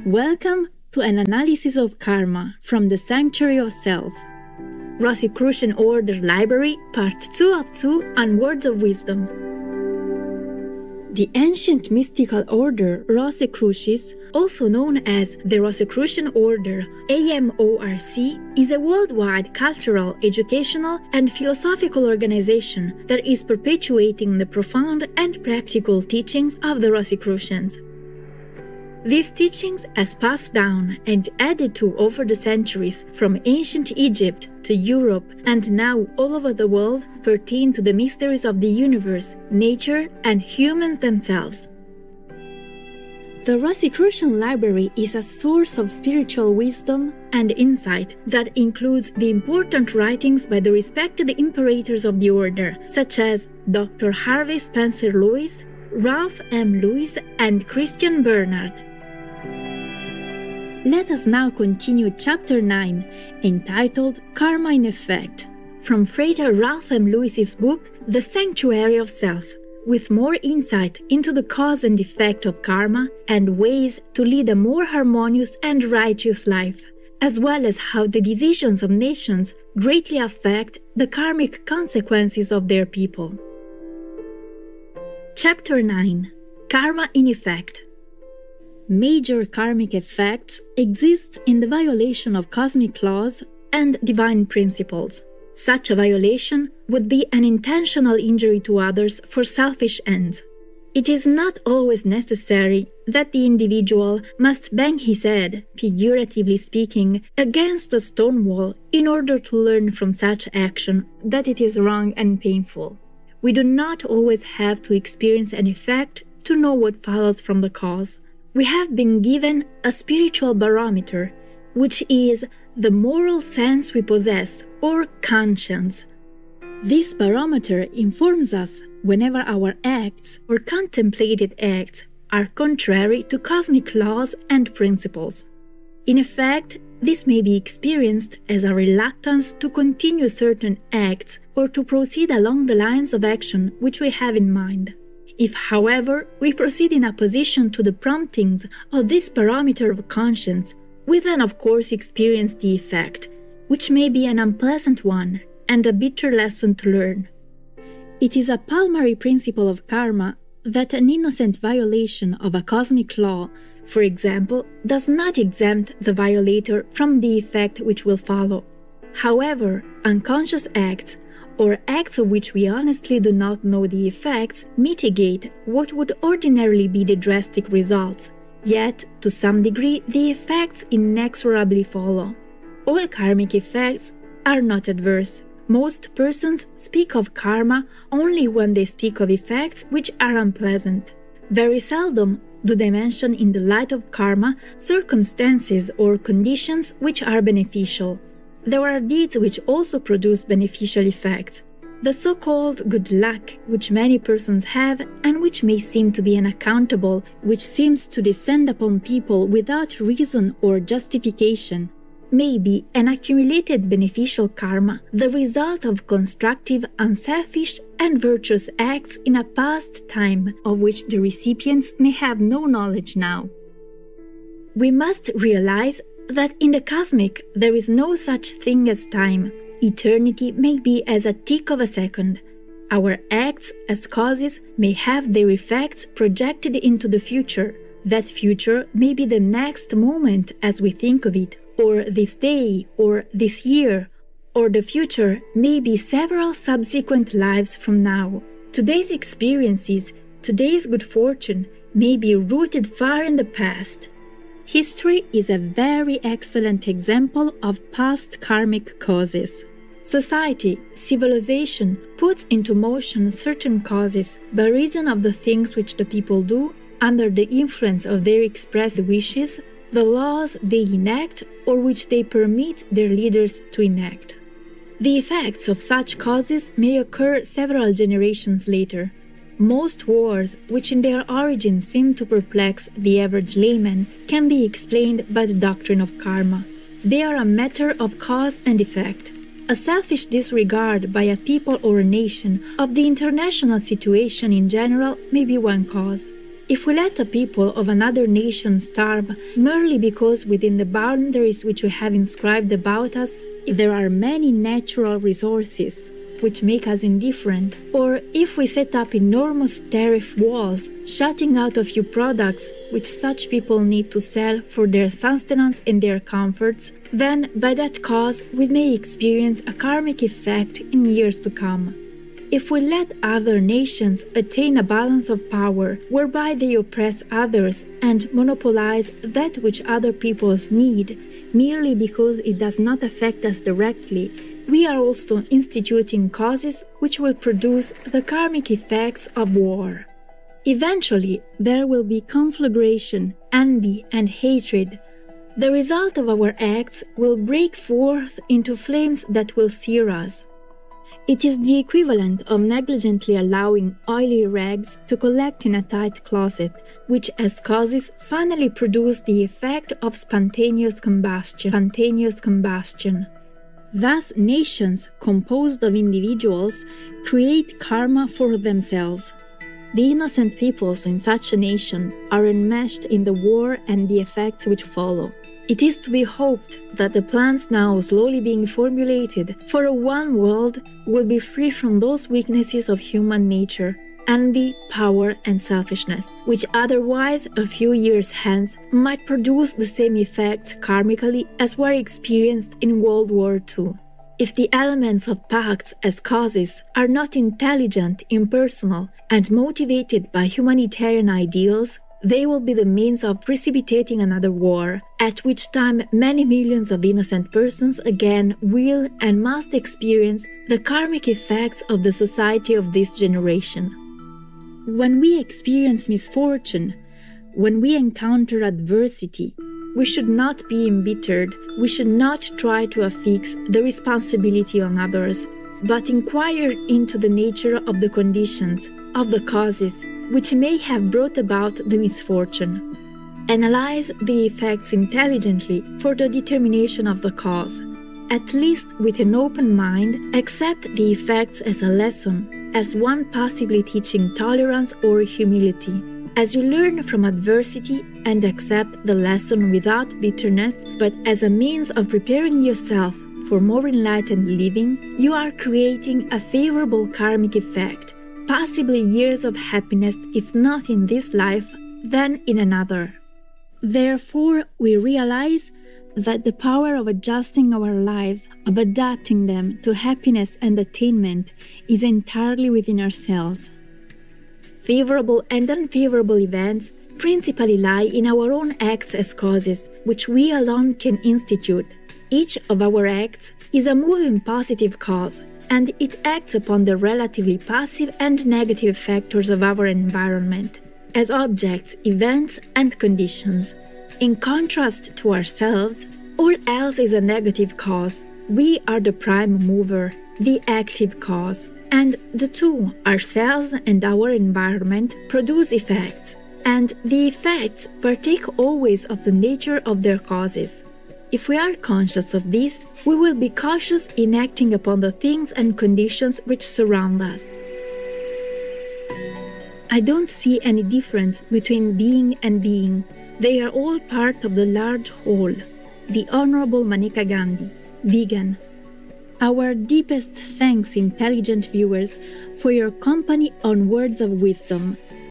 Welcome to an analysis of karma from the Sanctuary of Self. Rosicrucian Order Library, Part 2 of 2 on Words of Wisdom. The ancient mystical order Rosicrucis, also known as the Rosicrucian Order AMORC, is a worldwide cultural, educational, and philosophical organization that is perpetuating the profound and practical teachings of the Rosicrucians. These teachings, as passed down and added to over the centuries from ancient Egypt to Europe and now all over the world, pertain to the mysteries of the universe, nature, and humans themselves. The Rosicrucian Library is a source of spiritual wisdom and insight that includes the important writings by the respected imperators of the order, such as Dr. Harvey Spencer Lewis, Ralph M. Lewis, and Christian Bernard. Let us now continue Chapter 9, entitled Karma in Effect, from Frater Ralph M. Lewis's book, The Sanctuary of Self, with more insight into the cause and effect of karma and ways to lead a more harmonious and righteous life, as well as how the decisions of nations greatly affect the karmic consequences of their people. Chapter 9, Karma in Effect. Major karmic effects exist in the violation of cosmic laws and divine principles. Such a violation would be an intentional injury to others for selfish ends. It is not always necessary that the individual must bang his head, figuratively speaking, against a stone wall in order to learn from such action that it is wrong and painful. We do not always have to experience an effect to know what follows from the cause. We have been given a spiritual barometer, which is the moral sense we possess, or conscience. This barometer informs us whenever our acts or contemplated acts are contrary to cosmic laws and principles. In effect, this may be experienced as a reluctance to continue certain acts or to proceed along the lines of action which we have in mind. If, however, we proceed in opposition to the promptings of this barometer of conscience, we then of course experience the effect, which may be an unpleasant one and a bitter lesson to learn. It is a primary principle of karma that an innocent violation of a cosmic law, for example, does not exempt the violator from the effect which will follow. However, unconscious acts, or acts of which we honestly do not know the effects, mitigate what would ordinarily be the drastic results, yet, to some degree, the effects inexorably follow. All karmic effects are not adverse. Most persons speak of karma only when they speak of effects which are unpleasant. Very seldom do they mention in the light of karma circumstances or conditions which are beneficial. There are deeds which also produce beneficial effects. The so-called good luck, which many persons have and which may seem to be unaccountable, which seems to descend upon people without reason or justification, may be an accumulated beneficial karma, the result of constructive, unselfish, and virtuous acts in a past time of which the recipients may have no knowledge now. We must realize that in the cosmic there is no such thing as time. Eternity may be as a tick of a second. Our acts as causes may have their effects projected into the future. That future may be the next moment as we think of it, or this day, or this year, or the future may be several subsequent lives from now. Today's experiences, today's good fortune may be rooted far in the past. History is a very excellent example of past karmic causes. Society, civilization, puts into motion certain causes by reason of the things which the people do under the influence of their expressed wishes, the laws they enact or which they permit their leaders to enact. The effects of such causes may occur several generations later. Most wars, which in their origin seem to perplex the average layman, can be explained by the doctrine of karma. They are a matter of cause and effect. A selfish disregard by a people or a nation of the international situation in general may be one cause. If we let a people of another nation starve merely because within the boundaries which we have inscribed about us, if there are many natural resources which make us indifferent, or if we set up enormous tariff walls shutting out a few products which such people need to sell for their sustenance and their comforts, then by that cause we may experience a karmic effect in years to come. If we let other nations attain a balance of power whereby they oppress others and monopolize that which other peoples need, merely because it does not affect us directly, we are also instituting causes which will produce the karmic effects of war. Eventually, there will be conflagration, envy, and hatred. The result of our acts will break forth into flames that will sear us. It is the equivalent of negligently allowing oily rags to collect in a tight closet, which as causes finally produce the effect of spontaneous combustion. Thus, nations composed of individuals create karma for themselves. The innocent peoples in such a nation are enmeshed in the war and the effects which follow. It is to be hoped that the plans now slowly being formulated for a one world will be free from those weaknesses of human nature, envy, power, and selfishness, which otherwise a few years hence might produce the same effects karmically as were experienced in World War II. If the elements of pacts as causes are not intelligent, impersonal, and motivated by humanitarian ideals, they will be the means of precipitating another war, at which time many millions of innocent persons again will and must experience the karmic effects of the society of this generation. When we experience misfortune, when we encounter adversity, we should not be embittered, we should not try to affix the responsibility on others, but inquire into the nature of the conditions, of the causes, which may have brought about the misfortune. Analyze the effects intelligently for the determination of the cause. At least with an open mind, accept the effects as a lesson, as one possibly teaching tolerance or humility. As you learn from adversity and accept the lesson without bitterness, but as a means of preparing yourself for more enlightened living, you are creating a favorable karmic effect, possibly years of happiness, if not in this life, then in another. Therefore, we realize that the power of adjusting our lives, of adapting them to happiness and attainment, is entirely within ourselves. Favorable and unfavorable events principally lie in our own acts as causes, which we alone can institute. Each of our acts is a moving positive cause, and it acts upon the relatively passive and negative factors of our environment, as objects, events, and conditions. In contrast to ourselves, all else is a negative cause. We are the prime mover, the active cause, and the two, ourselves and our environment, produce effects, and the effects partake always of the nature of their causes. If we are conscious of this, we will be cautious in acting upon the things and conditions which surround us. I don't see any difference between being and being. They are all part of the large whole. The Honorable Maneka Gandhi, vegan. Our deepest thanks, intelligent viewers, for your company on Words of Wisdom.